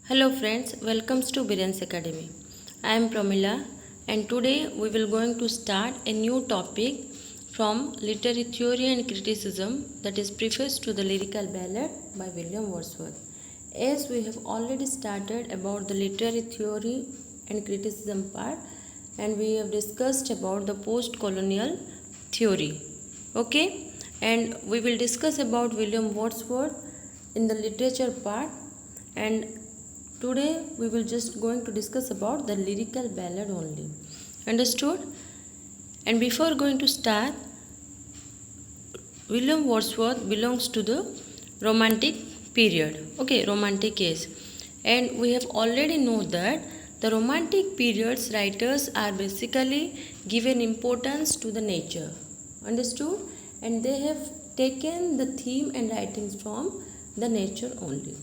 Hello friends, welcome to Biryan's Academy. I am Pramila and today we will going to start a new topic from Literary Theory and Criticism, that is Preface to the Lyrical Ballad by William Wordsworth. As we have already started about the literary theory and criticism part, and we have discussed about the post-colonial theory. Okay, and we will discuss about William Wordsworth in the literature part, and today we will just going to discuss about the lyrical ballad only. Understood? And before going to start, William Wordsworth belongs to the romantic period. Okay, romantic age. And we have already know that the romantic periods writers are basically given importance to the nature. Understood? And they have taken the theme and writings from the nature only.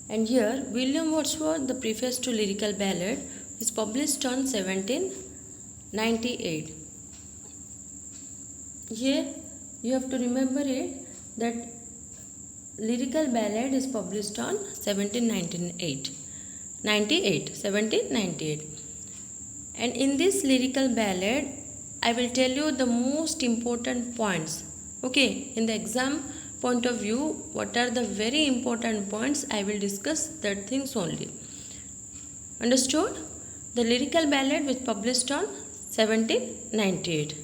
And here William Wordsworth, the preface to lyrical ballad, is published on 1798. Here you have to remember it that lyrical ballad is published on 1798. And in this lyrical ballad, I will tell you the most important points. Okay, in the exam point of view, what are the very important points, I will discuss that things only. Understood? The lyrical ballad was published on 1798.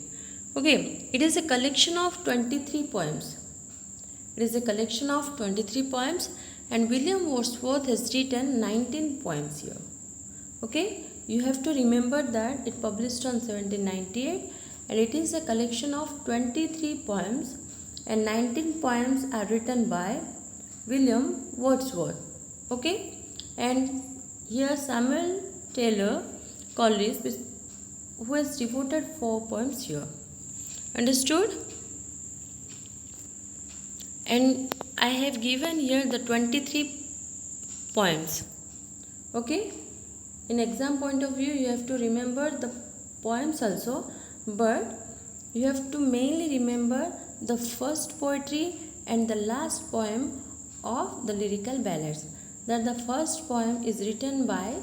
Okay, it is a collection of 23 poems. It is a collection of 23 poems and William Wordsworth has written 19 poems here. Okay, you have to remember that it published on 1798 and it is a collection of 23 poems and 19 poems are written by William Wordsworth. Okay, and here Samuel Taylor Coleridge, who has devoted 4 poems here. Understood? And I have given here the 23 poems. Okay, in exam point of view you have to remember the poems also, but you have to mainly remember the first poetry and the last poem of the lyrical ballads. That the first poem is written by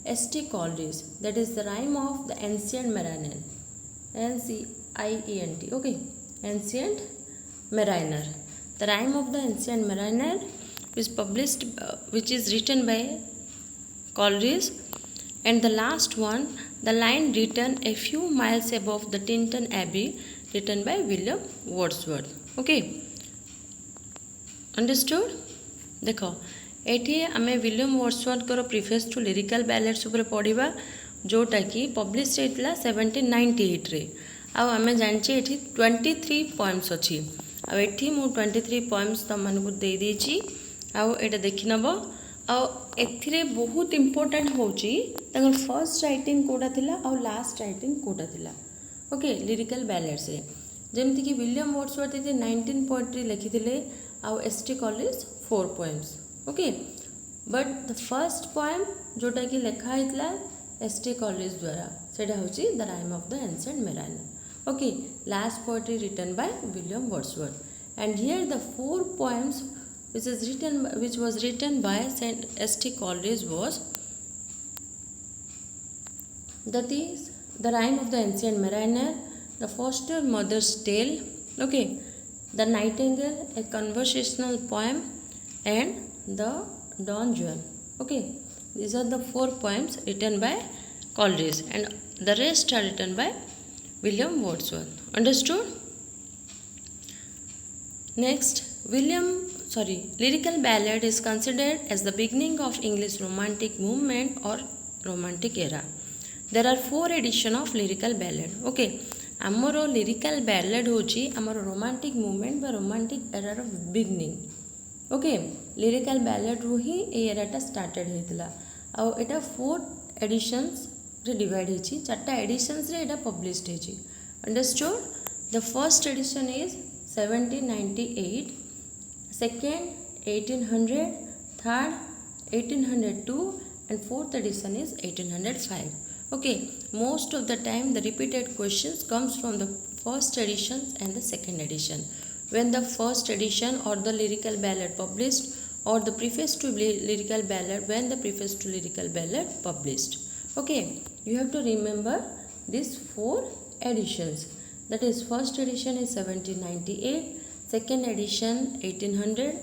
S.T. Coleridge, that is the rhyme of the Ancient Mariner. Ancient, okay, Ancient Mariner. The rhyme of the Ancient Mariner is published, which is written by Coleridge, and the last one, the line written a few miles above the Tintern Abbey, written by William Wordsworth. Okay, understood? देखो एठी आमे William Wordsworth को preface to lyrical ballads ऊपर पढ़िबा जोटा कि publish होइतला 1798 रे आमे जानछि एठी 23 पोएम्स अछि आ एठी मु 23 पोएम्स त मानकु दे देछि आ एटा देखि नबो आ एथिरे बहुत इंपोर्टेंट होछि तंगर फर्स्ट राइटिंग कोडा थिला आ लास्ट राइटिंग कोडा थिला. ओके, लिरिकल बैलेड्स रे जेमति कि विलियम वर्ड्सवर्थ 19 पोएट्री लिखिथिले आ S T. Coleridge 4 poems. Okay, but the first poem जोटा कि लेखा हितला एस.टी. कॉलेज द्वारा सेटा होची the rime of the ancient mariner. Okay, last poetry written by William Wordsworth and here the 4 poems which was written by S.T. Coleridge was, that is the rhyme of the Ancient Mariner, the foster mother's tale, okay, the nightingale, a conversational poem, and the Don Juan. Okay, these are the 4 poems written by Coleridge and the rest are written by William Wordsworth. Understood? Next, lyrical ballad is considered as the beginning of English romantic movement or romantic era. There are 4 editions of lyrical ballad. Okay, amaro lyrical ballad hochi amaro romantic movement ba romantic era of beginning. Okay, lyrical ballad ru hi ei era ta started heitila au eta 4 editions re divide hechi, 4 editions re eta published hechi. Understood? The first edition is 1798, second 1800, third 1802 and fourth edition is 1805. Okay, most of the time the repeated questions comes from the first edition and the second edition. When the first edition or the lyrical ballad published or the preface to lyrical ballad when the preface to lyrical ballad published. Okay, you have to remember these four editions. That is, first edition is 1798, second edition 1800,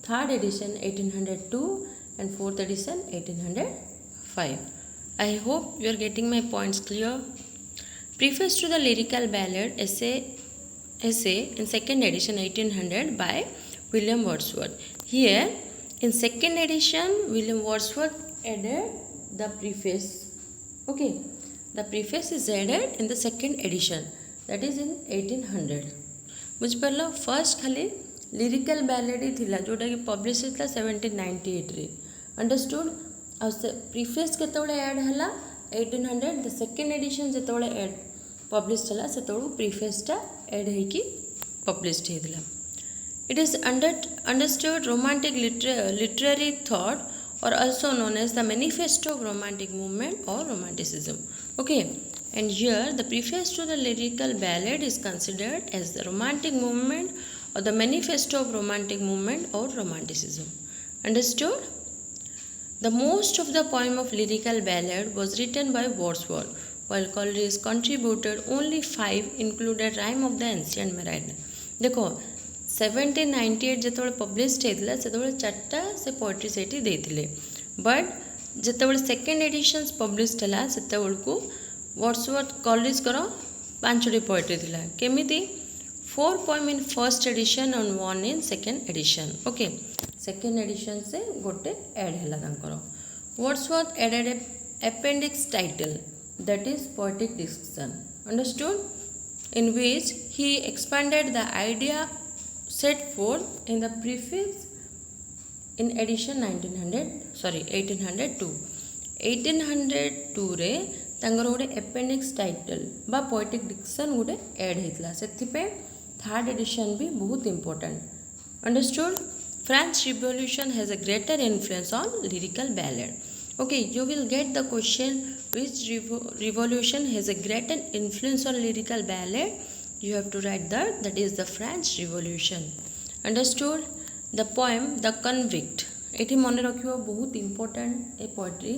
third edition 1802, and fourth edition 1805. I hope you are getting my points clear. Preface to the lyrical ballad essay in second edition 1800 by William Wordsworth. Here in second edition William Wordsworth added the preface. Okay, the preface is added in the second edition, that is in 1800. बुझिपार first खाली lyrical ballad ही थिला जोटा कि publish होता 1798 रे understood आ preface केतबेले ऐड हला 1800 द सेकेंड एडिशन जेतबेले ऐड पब्लिश हला सेतबेले प्रीफेसटा ऐड हेकी पब्लिश हेतला. It is understood romantic literary thought or also known as the manifesto of romantic movement or romanticism. Okay, and here the preface to the lyrical ballad is considered as the romantic movement or the manifesto of romantic movement or romanticism. Understood? The most of the poem of lyrical ballad was written by Wordsworth, while Coleridge contributed only 5, included Rime of the Ancient Mariner. देखो 1798 जिते publish होता से चार्टा से poetry से देते, but जिते second edition publish है से वर्ड्सवर्थ कॉलेज कर 5टी पोएट्री थिला. केमिति 4 poem in first edition and 1 in second edition. Okay, second edition से गोटे ऐड है. Wordsworth added a appendix title that is poetic discussion. Understood? In which he expanded the idea set forth in the preface in edition 1802. 1802 रे तांगर गोटे appendix title बा poetic Dickson गोटे add होता से third edition भी बहुत important. Understood? French revolution has a greater influence on lyrical ballad. Okay, you will get the question which revolution has a greater influence on lyrical ballad. You have to write that is the French Revolution. Understood? The poem The Convict. एठी मन रखियो बहुत important a poetry,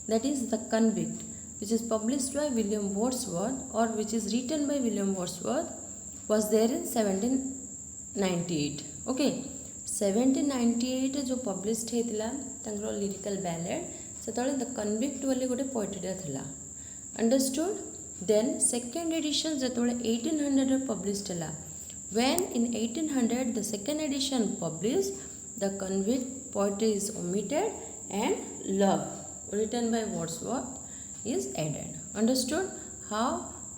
that is The Convict, which is published by William Wordsworth or which is written by William Wordsworth, was there in 1798. Okay, 1798 जो published हेतिला तांकर lyrical ballad सेतबेले the convict वाली गोटे पोएट्रीटा थिला. अंडरस्टूड? देन सेकेंड एडिशन जेतबेले 1800 publish हला, when in 1800 the second edition publish the convict poetry is omitted and love written by Wordsworth is added. Understood how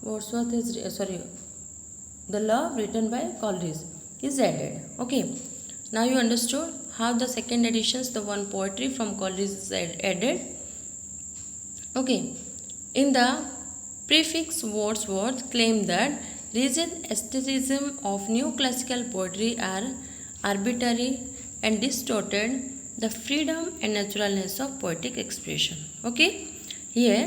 Wordsworth is the love written by Coleridge is added. Okay, now you understood how the second editions, the one poetry from Coleridge is added. Okay, in the prefix Wordsworth claimed that rigid aestheticism of new classical poetry are arbitrary and distorted the freedom and naturalness of poetic expression. Okay, here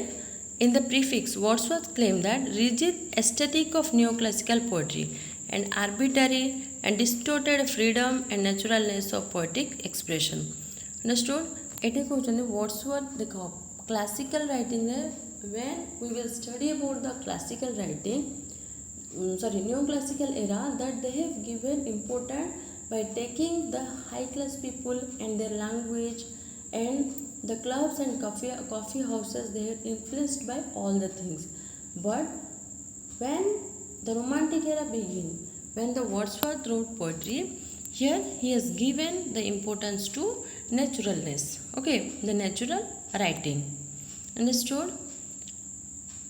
in the prefix Wordsworth claimed that rigid aesthetic of neoclassical poetry and arbitrary and distorted freedom and naturalness of poetic expression. Understood? एटे कहते Wordsworth देखो classical writing when we will study about the classical writing, neoclassical era, that they have given important by taking the high class people and their language and the clubs and coffee houses, they are influenced by all the things. But when the romantic era began, when the Wordsworth wrote poetry, here he has given the importance to naturalness. Okay, the natural writing. Understood?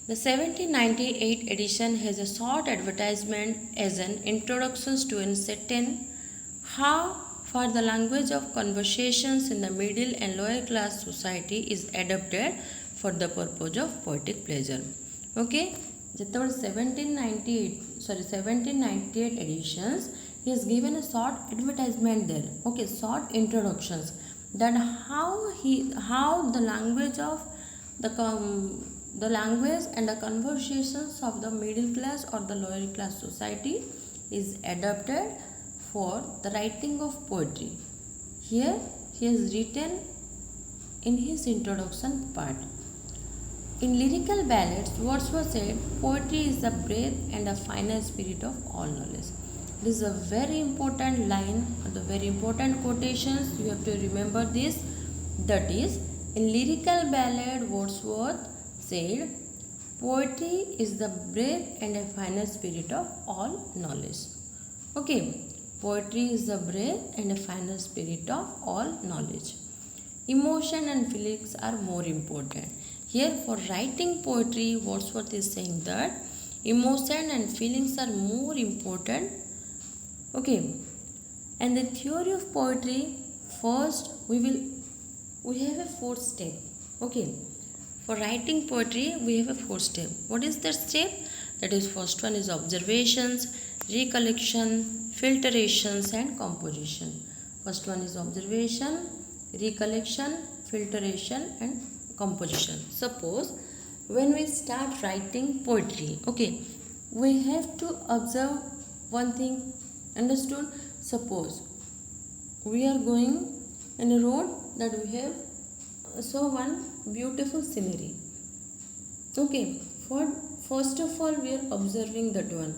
The 1798 edition has a short advertisement as an introduction to ascertain how far the language of conversations in the middle and lower class society is adapted for the purpose of poetic pleasure. Okay, जेतबेले 1798 editions, he has given a short advertisement there. Okay, short introductions that how the language of the language and the conversations of the middle class or the lower class society is adapted for the writing of poetry. Here he has written in his introduction part. In lyrical ballads, Wordsworth said, poetry is the breath and the final spirit of all knowledge. This is a very important line, or the very important quotations. You have to remember this. That is, in lyrical ballad, Wordsworth said, poetry is the breath and the final spirit of all knowledge. Okay, poetry is the breath and the final spirit of all knowledge. Emotion and feelings are more important. Here, for writing poetry, Wordsworth is saying that emotion and feelings are more important. Okay, and the theory of poetry, first we have a fourth step. Okay, for writing poetry, we have a fourth step. What is that step? That is, first one is observations, recollection, filtrations, and composition. First one is observation, recollection, filtration, and composition. Suppose when we start writing poetry, okay, we have to observe one thing. Understood? Suppose we are going in a road that we have saw one beautiful scenery. Okay, first of all we are observing that one.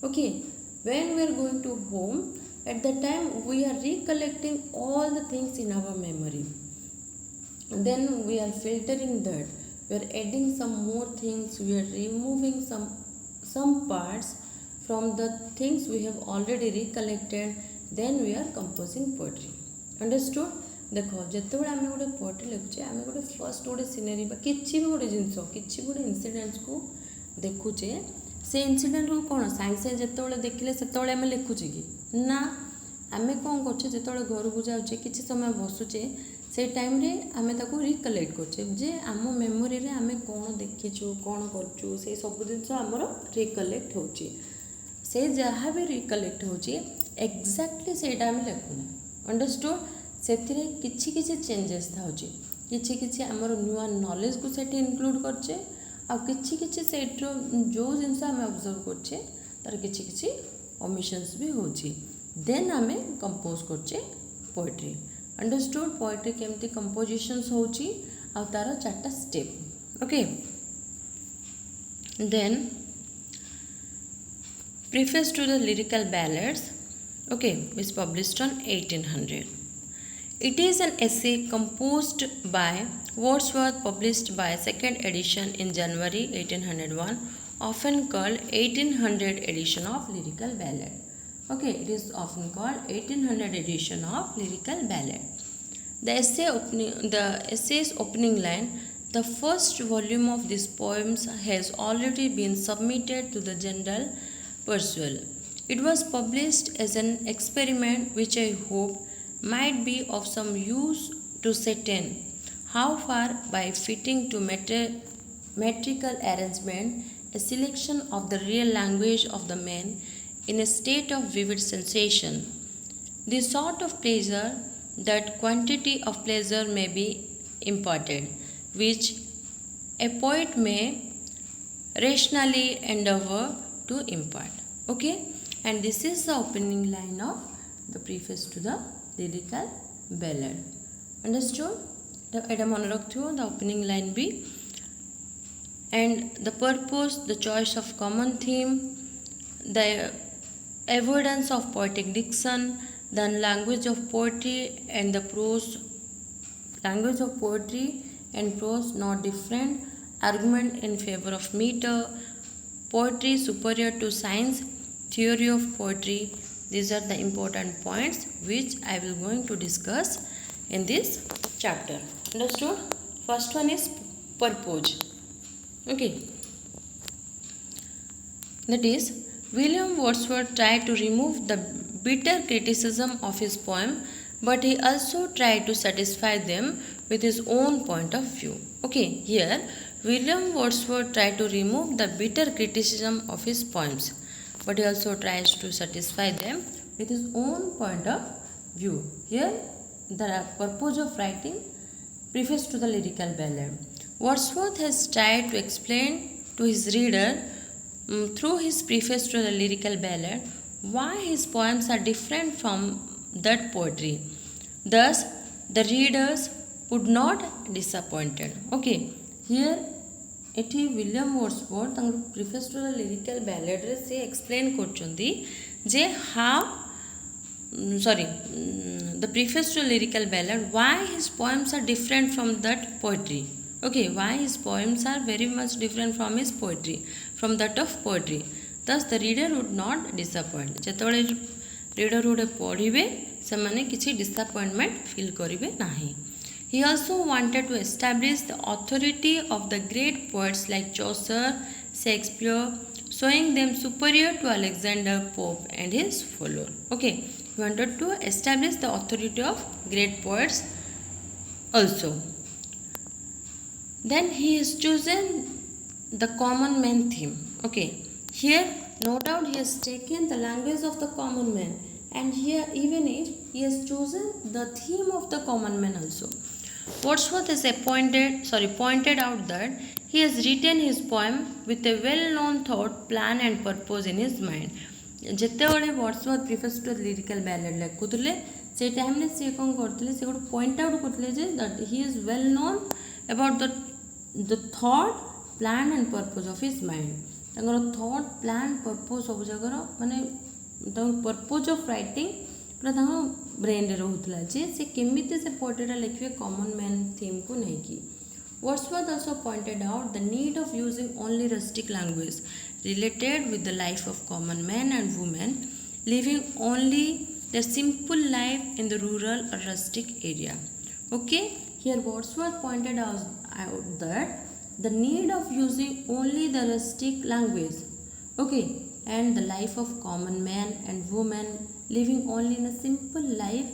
Okay, when we are going to home, at the time we are recollecting all the things in our memory. Then we are filtering that. We are adding some more things. We are removing some parts from the things we have already recollected. Then we are composing poetry. Understood? देख जिते आम गोटे poetry लिखुचे आम गोटे first गोटे scenery कि गोटे जिनस कि गोटे इनसीडेंट्स को देखुचे से इनसीडेंट को कौन सागे सागे जिते देखिले से आम लिखुचे कि ना आम कौन कर जो घर को जाऊे कि समय बसुचे से टाइम रे आम ताको रिकलेक्ट करछे जे आम मेमोरी रे आम कौन देखीचु कौन करचु से सब जिनस आमर रिकलेक्ट होची से जहाँ भी रिकलेक्ट होची एक्जाक्टली सेटा आम लिखुना. अंडरस्टूड? ସେଥିରେ କିଛି କିଛି ଚେଞ୍ଜେସ୍ ଥାଉଛି କିଛି କିଛି ଆମର ନୂଆ ନଲେଜକୁ ସେଠି ଇନକ୍ଲୁଡ଼ କରୁଛେ ଆଉ କିଛି କିଛି ସେଇଠର ଯେଉଁ ଜିନିଷ ଆମେ ଅବଜର୍ଭ କରୁଛେ ତାର କିଛି କିଛି ଓମିସନ୍ସ ବି ହେଉଛି ଦେନ୍ ଆମେ କମ୍ପୋଜ କରୁଛେ ପୋଏଟ୍ରି. ଅଣ୍ଡରଷ୍ଟୁଡ୍? ପୋଏଟ୍ରି କେମିତି କମ୍ପୋଜିସନ୍ସ ହେଉଛି ଆଉ ତାର 4ଟା step. Okay, then preface to the lyrical ballads, okay, was published on 1800. It is an essay composed by Wordsworth, published by second edition in January 1801, often called 1800 edition of lyrical ballad. Okay, it is often called 1800 edition of lyrical ballad. The essay's opening line, the first volume of these poems has already been submitted to the general perusal. It was published as an experiment which I hope might be of some use to certain how far by fitting to metrical arrangement a selection of the real language of the man in a state of vivid sensation, the sort of pleasure that quantity of pleasure may be imparted, which a poet may rationally endeavor to impart. Okay, and this is the opening line of the preface to the lyrical ballad. Understood? এটা মনে রাখতে হবে the opening line be and the purpose, the choice of common theme, the avoidance of poetic diction, the language of poetry and the prose, language of poetry and prose not different, argument in favor of meter, poetry superior to science, theory of poetry. These are the important points which I will going to discuss in this chapter. Understood? First one is purpose. Okay. That is, William Wordsworth tried to remove the bitter criticism of his poem, but he also tried to satisfy them with his own point of view. Okay, here William Wordsworth tried to remove the bitter criticism of his poems, but he also tries to satisfy them with his own point of view. Here, the purpose of writing preface to the lyrical ballad. Wordsworth has tried to explain to his reader through his preface to the lyrical ballad why his poems are different from that poetry. Thus, the readers would not disappointed. Okay, here एठी William Wordsworth preface to the lyrical ballad रे से explain करछंती जे how sorry the preface to lyrical ballad why his poems are different from that poetry. Okay, why his poems are very much different from his poetry, from that of poetry. Thus the reader would not disappoint. जेतबळे reader गुडे पढ़िबे से माने किछि disappointment feel करिवे नाही. He also wanted to establish the authority of the great poets like Chaucer, Shakespeare, showing them superior to Alexander Pope and his followers. Okay, he wanted to establish the authority of great poets also. Then he has chosen the common man theme. Okay, here no doubt he has taken the language of the common man, and here even if he has chosen the theme of the common man also. Wordsworth has pointed out that he has written his poem with a well-known thought, plan and purpose in his mind. ଯେତେବେଳେ Wordsworth preface to lyrical ballad लिखुଥିଲେ से time रे से कोन करथिले से गोटे point out करथिले जे that he is well known about the thought plan and purpose of his mind. तांकर थॉट प्लान पर्पस सब जगर माने तांकर पर्पस ऑफ राइटिंग पूरा तांकर ब्रेन रे रहउतला जे से केमिते से पोएट्रीटा लिखिबे कॉमन मैन थीम को नहीं की. Wordsworth also pointed out the need of using only rustic language related with the life of common men and women living only their simple life in the rural or rustic area. Okay, here Wordsworth pointed out that the need of using only the rustic language, okay, and the life of common men and women living only in a simple life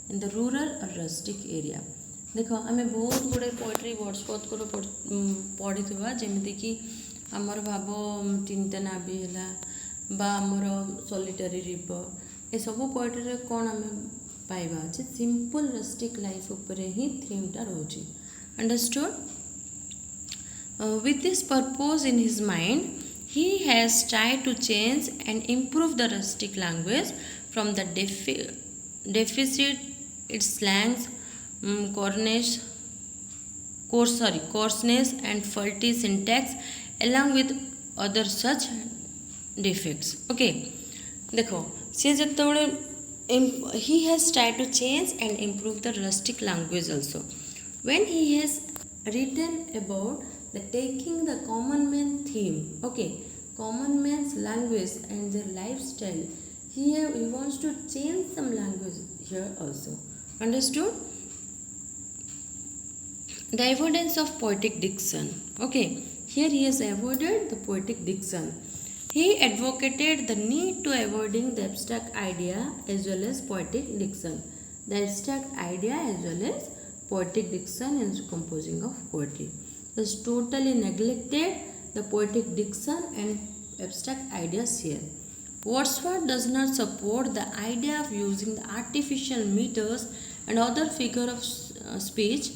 in the rural or rustic area. देखो आम बहुत गुड़े poetry Wordsworth को पढ़ी जमीक आमर भाव चिंता नाभी है आमर सॉलिटरी रिवर ये सब पोएट्री कौन आम पाइबा सिंपल रस्टिक लाइफ उपरे ही थीमटा रोची. Understood. With this purpose in his mind he has tried to change and improve the rustic language from the deficit its slangs, coarseness and faulty syntax along with other such defects. Okay, देखो से जतबळे he has tried to change and improve the rustic language also. When he has written about the taking the common man theme, okay, common man's language and their lifestyle, he wants to change some language here also. Understood. The avoidance of poetic diction. Okay, here he has avoided the poetic diction. He advocated the need to avoiding the abstract idea as well as poetic diction. The abstract idea as well as poetic diction in composing of poetry. Thus totally neglected the poetic diction and abstract ideas here. Wordsworth does not support the idea of using the artificial meters and other figure of speech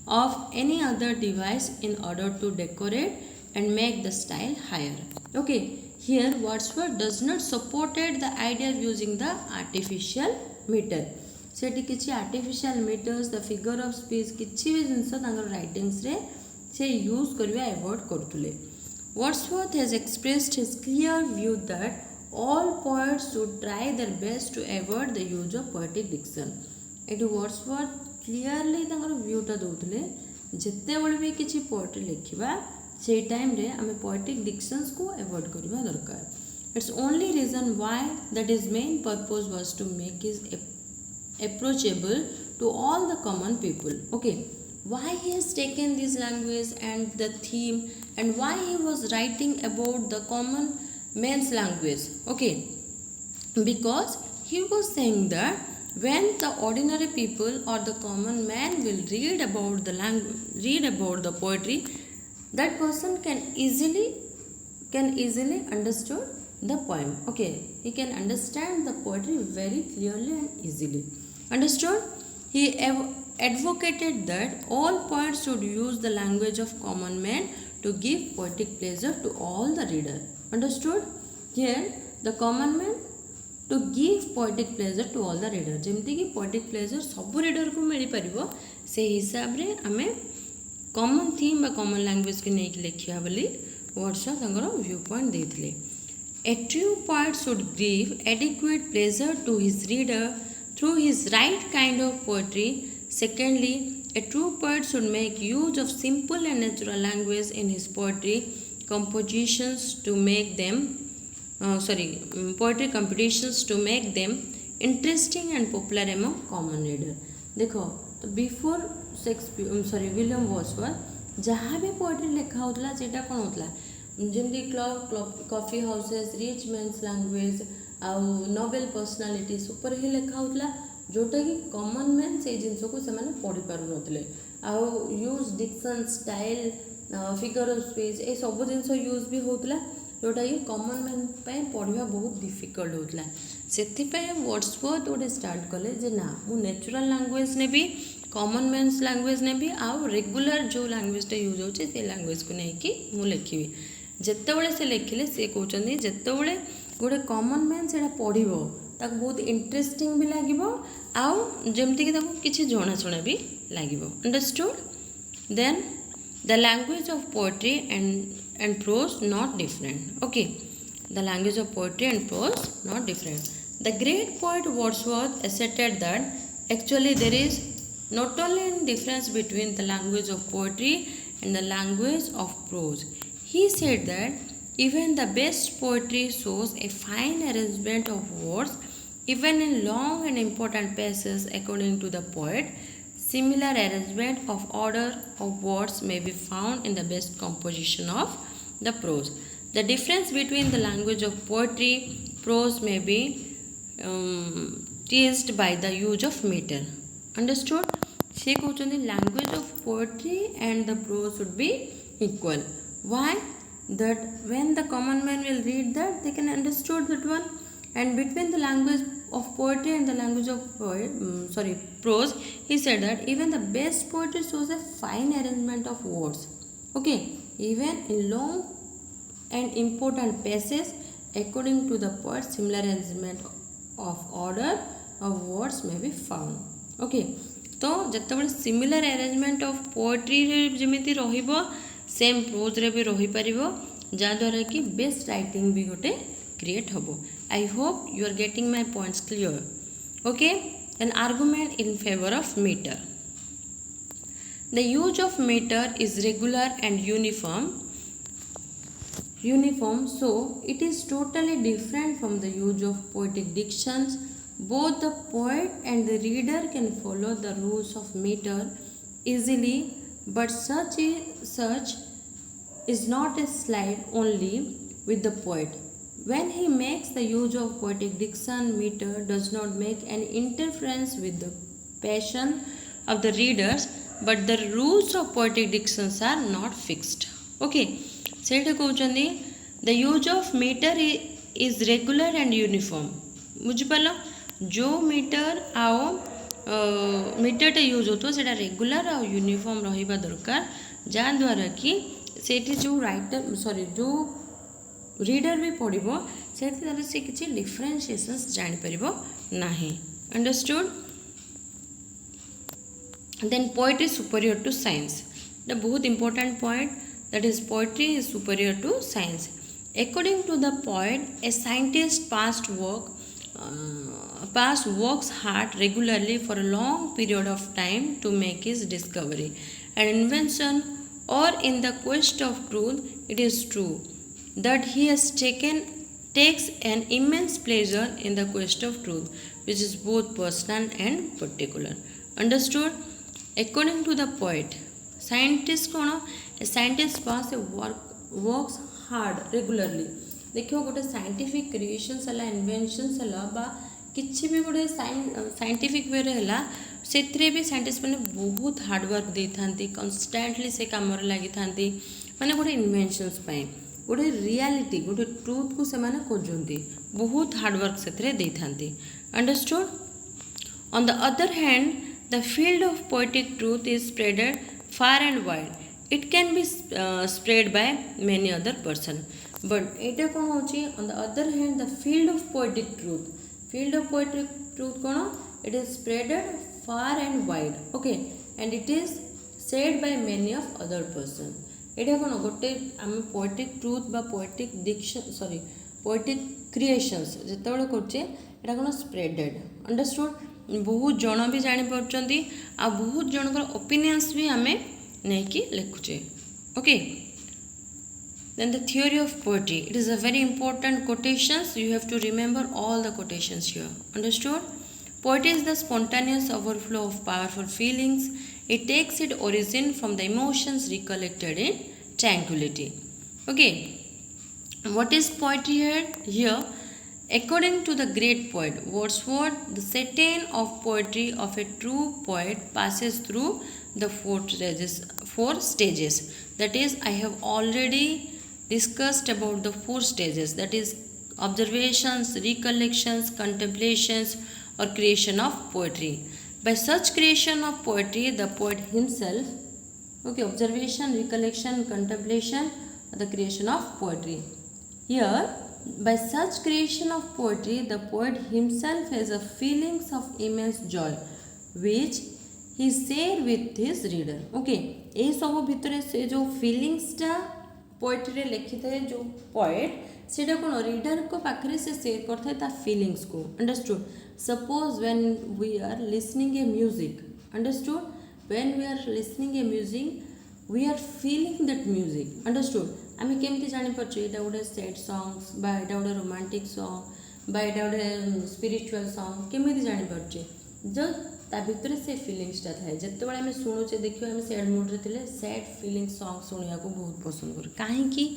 of any other device in order to decorate and make the style higher. Okay, here Wordsworth does not supported the idea of using the artificial meter. सेठी किछि artificial metres the figure of speech किछि भी जिनस तांगर writings रे से use करबा avoid करथुले. Wordsworth has expressed his clear view that all poets should try their best to avoid the use of poetic diction. एठी Wordsworth क्लियरली तांगर व्यूटा दउथले जत्ते बळे भी किछि पोएट्री लिखिबा से टाइम रे हमें पोएटिक डिक्शंस को अवॉइड करबा दरकार. Its only reason why that his main purpose was to make his approachable to all the common people. Okay, why he has taken this language and the theme and why he was writing about the common man's language. Okay, because he was saying that when the ordinary people or the common man will read about the language, read about the poetry, that person can easily understand the poem. Okay, he can understand the poetry very clearly and easily. Understood? He advocated that all poets should use the language of common men to give poetic pleasure to all the reader. Understood? Here the common man to give poetic pleasure to all the reader जमती कि poetic pleasure सब reader को मिल पार से हिसाब रे आमे common theme बा common language के नहीं लिखिया बोली वर्डसवर्थ तांकर व्यू पॉइंट देथिले A true poet should give adequate pleasure to his reader through his right kind of poetry. Secondly, a true poet should make use of simple and natural language in his poetry compositions to make them poetry competitions to make them interesting and popular among common reader. देखो तो before William Wordsworth जहाँ भी poetry लिखा होता सेटा कौन होता जमी club coffee houses rich men's language आउ नोवेल पर्सनालिटीज उपर ही लिखा होता जोटा कि कॉमन मैन से जिनस को से पढ़ी पार नथिले आउ use diction style figure of speech ये सब जिनस यूज भी होता जोटा कि कॉमन मैन पे पढ़ा बहुत डिफिकल्ट होता से वर्ड्सवर्थ गोटे स्टार्ट कले जे ना मु नेचुरल लैंग्वेज ने भी कॉमन मैन्स लैंग्वेज ने भी आउ रेगुलर जो लैंग्वेजटा यूज होचे से लैंग्वेज को लेकिन मु लिखी जितेबाला से लिखिले सी कहते जितेबाला गोटे कॉमन मैन से पढ़ो ताक बहुत इंटरेस्टिंग भी लगे आउ जमती कि जनाशुना भी लगे understood then the language of poetry and prose not different okay the language of poetry and prose not different the great poet Wordsworth asserted that actually there is not only a difference between the language of poetry and the language of prose. He said that even the best poetry shows a fine arrangement of words, even in long and important passages according to the poet. Similar arrangement of order of words may be found in the best composition of the prose. The difference between the language of poetry, prose may be teased by the use of meter. Understood? से कहते language of poetry and the prose should be equal why that when the common man will read that they can understood that one and between the language of poetry and the language of prose he said that even the best poetry shows a fine arrangement of words okay even in long and important passage according to the poet similar arrangement of order of words may be found okay तो जितेबाला similar arrangement of poetry जमी same pros रे भी रही पार जहाँद्वारा कि best writing भी गोटे create हम I hope you are getting my points clear okay an argument in favour of metre the use of metre is regular and uniform so it is totally different from the use of poetic dictions. Both the poet and the reader can follow the rules of meter easily, but such is not a slide only with the poet. When he makes the use of poetic diction, meter does not make any interference with the passion of the readers, but the rules of poetic dictions are not fixed. Okay, so कहते the use of meter is regular and uniform. बुझिपाल जो metre आओ मीटरटा use होता है regular आ uniform रहा दरकार जहाँद्वारा कि सेठी जो writer जो रीडर भी पढ़ो से किसी डिफरेंशिएशंस जापर ना understood then poetry superior to science the बहुत important point that is poetry is superior to science according to the poet a scientist works hard regularly for a long period of time to make his discovery and invention or in the quest of truth it is true that he has takes an immense pleasure in the quest of truth which is both personal and particular understood according to the poet scientist cone a scientist works hard regularly देखो गोटे scientific creations है inventions है किसी भी गोटे scientific way से भी scientist मैंने बहुत हार्डवर्क दे था कन्स्टांटली से कम लगी था मैंने गोटे इन्वेंशंस गोटे रियलिटी गोटे ट्रुथ को से खोजती बहुत हार्डवर्क से दे था understood on the other hand the field of poetic truth is spreaded far and wide it can be spread by many other person but एटा कौन होची on the other hand the field of poetic truth Field of poetic truth कौन? It is spreaded far and wide. Okay, and it is said by many of other person. एटा कौन गोटे आम poetic truth बा poetic diction sorry poetic creations जितेबाला करछे एटा कौन spreaded understood बहुत जन भी जानीपार्टी आ बहुत जनकर ओपिनियंस भी आम नहीं लिखुचे okay then the theory of poetry it is a very important quotations you have to remember all the quotations here understood poetry is the spontaneous overflow of powerful feelings it takes its origin from the emotions recollected in tranquility okay what is poetry here according to the great poet Wordsworth the satin of poetry of a true poet passes through the four stages that is I have already discussed about the four stages that is observations recollections contemplations or creation of poetry by such creation of poetry the poet himself okay observation recollection contemplation the creation of poetry here by such creation of poetry the poet himself has a feelings of immense joy which he share with his reader okay ए सब भितर से जो feelings टा poetry लिखी थाए जो poet सेटा कौन रीडर को पाखरे से शेयर करता है ता फीलिंग्स को understood suppose when we are listening a music understood when we are listening a music we are feeling that music understood आम केमती जानीपारे यहाँ गोटे सैड सॉन्ग्स बा यहाँ गोटे रोमांटिक सॉन्ग बा यहाँ गोटे स्पिरिचुअल सॉन्ग केमी जानीपारे जो ता भितर से फिलिंग्सटा थाए जिते आम शुणुचे देखिए आम सैड मुड्रे थे सैड फिलिंग सॉन्ग शुणा को बहुत पसंद करूँ कहीं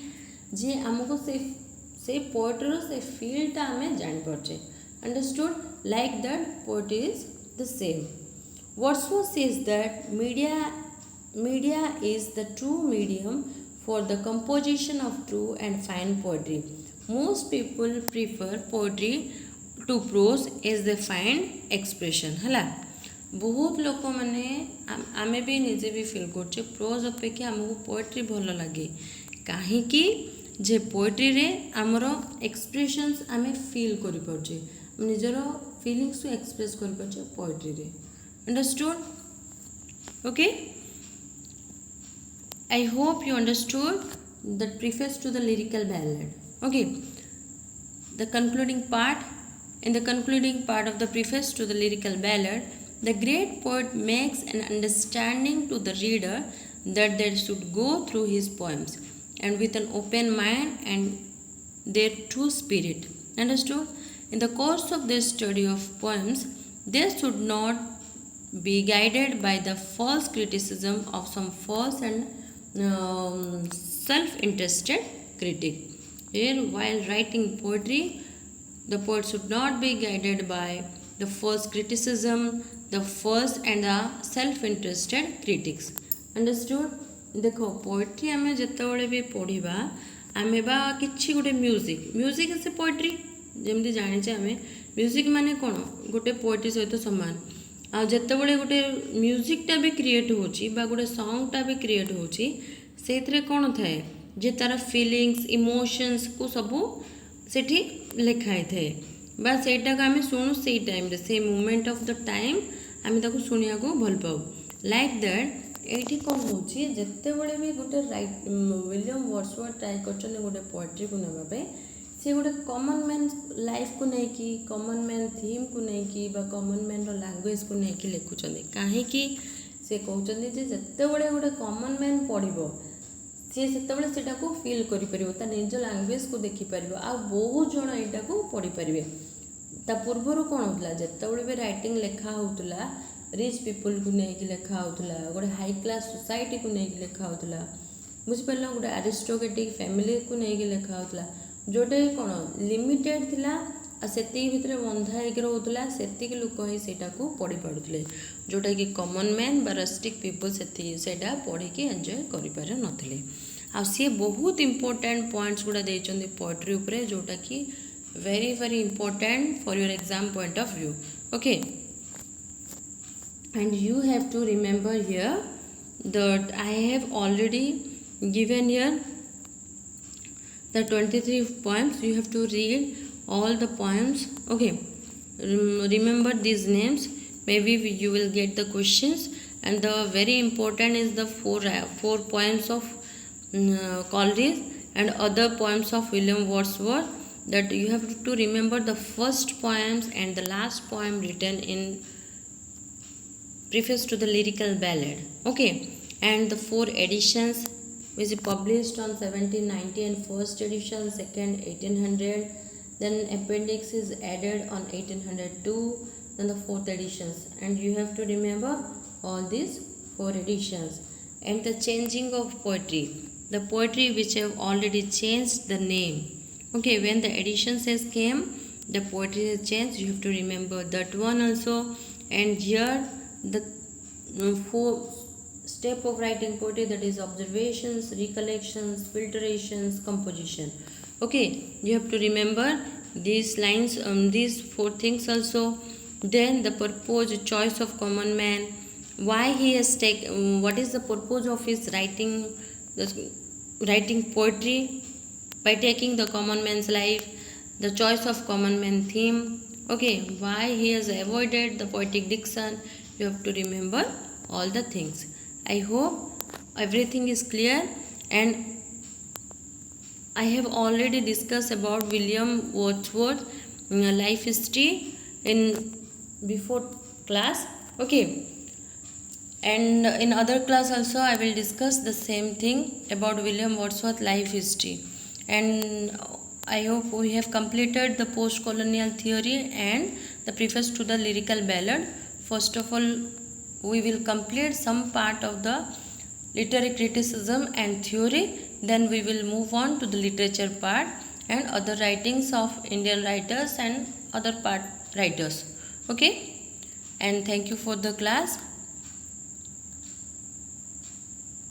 जे आमको से पोएट्री से फीलटा आम जानीपारे understood like that poetry is the same Wordsworth says that media is the true medium for the composition of true and fine poetry. Most people prefer poetry to prose as they find expression है बहुत लोक मैंने आमे भी निजे भी fill कर pros अपेक्षा आमको पोएट्री भल लगे कहीं जे पोएट्री रे आमर एक्सप्रेशंस आमे फील कर पारे निजर फीलिंग्स को एक्सप्रेस कर पारे पोएट्री रे understood okay I hope you understood the preface to the lyrical ballad okay the concluding part in the concluding part of the preface to the lyrical ballad the great poet makes an understanding to the reader that they should go through his poems and with an open mind and their true spirit understood in the course of their study of poems they should not be guided by the false criticism of some false and self-interested critic here while writing poetry the poet should not be guided by the false criticism, the false and the self-interested critics. Understood? देखो poetry आम जिते भी पढ़ा आम बा कि गोटे music से पोएट्री जमी जाने आम म्यूजिक माने कौन गोटे पोएट्री सहित सामान आ जिते गोटे म्यूजिकटा भी क्रिएट हो गोटे सॉन्गटा भी क्रिएट हो कौन थाए जे तार फीलिंग्स इमोशंस को सबू सेठी लिखाई थाए बा सेटा को आम शुणु से टाइम से मोमेंट ऑफ द टाइम आम ताको शुणिया को भल पाऊ लाइक दैट ये कौन हो जिते बड़े भी गोटे विलियम वर्ड्सवर्थ ट्राई कर गोटे पोएट्री को नापे सी गोटे कॉमन मैन लाइफ को लेकिन कॉमन मैन थीम को लेकिन कॉमन मैन लैंग्वेज को लेकिन लिखुं कहीं से कहते जिते बड़े गोटे कॉमन मैन पढ़ो सी से फिल कर निज लैंग्वेज को देखिपर आ बहुत जन यहाँ को पढ़ी पारे ता पूर्वर कौन होता जिते भी राइटिंग लिखा होता रिच पीपल को लेकिन लिखा होता गोटे हाई क्लास सोसाइटी को लेकिन लिखा होता बुझिपार गोटे आरिस्टोक्रेटिक फैमिली को लेकिन लिखा होता जोटा कौन लिमिटेड थिला से भितर बंधा होता से लोक ही सेटा को पढ़ी पारुले जोटा कि कॉमन मैन बा रस्टिक पीपल से पढ़ी एंजॉय कर नथिले आ सी बहुत इंपोर्टेंट पॉइंट्स गुड़ा देइचंदी पोएट्री उपरे जोटा कि very very important for your exam point of view okay and you have to remember here that I have already given here the 23 poems you have to read all the poems okay remember these names. Maybe you will get the questions. And the very important is the four poems of Coleridge and other poems of William Wordsworth, that you have to remember the first poems and the last poem written in preface to the lyrical ballad. Okay, and the four editions which is published on 1790, and first edition, second 1800, then appendix is added on 1802, then the fourth editions. And you have to remember all these four editions. And the changing of poetry, the poetry which have already changed the name. Okay, when the editions has came, the poetry has changed, you have to remember that one also. And here the four step of writing poetry, that is observations, recollections, filtrations, composition. Okay, you have to remember these lines, these four things also. Then the purpose, choice of common man, why he has taken, what is the purpose of his writing poetry by taking the common man's life, the choice of common man theme. Okay, why he has avoided the poetic diction. You have to remember all the things. I hope everything is clear. And I have already discussed about William Wordsworth life history in before class. Okay, and in other class also I will discuss the same thing about William Wordsworth life history. And I hope we have completed the post-colonial theory and the preface to the lyrical ballad. First of all, we will complete some part of the literary criticism and theory, then we will move on to the literature part and other writings of Indian writers and other part writers. Okay, and thank you for the class.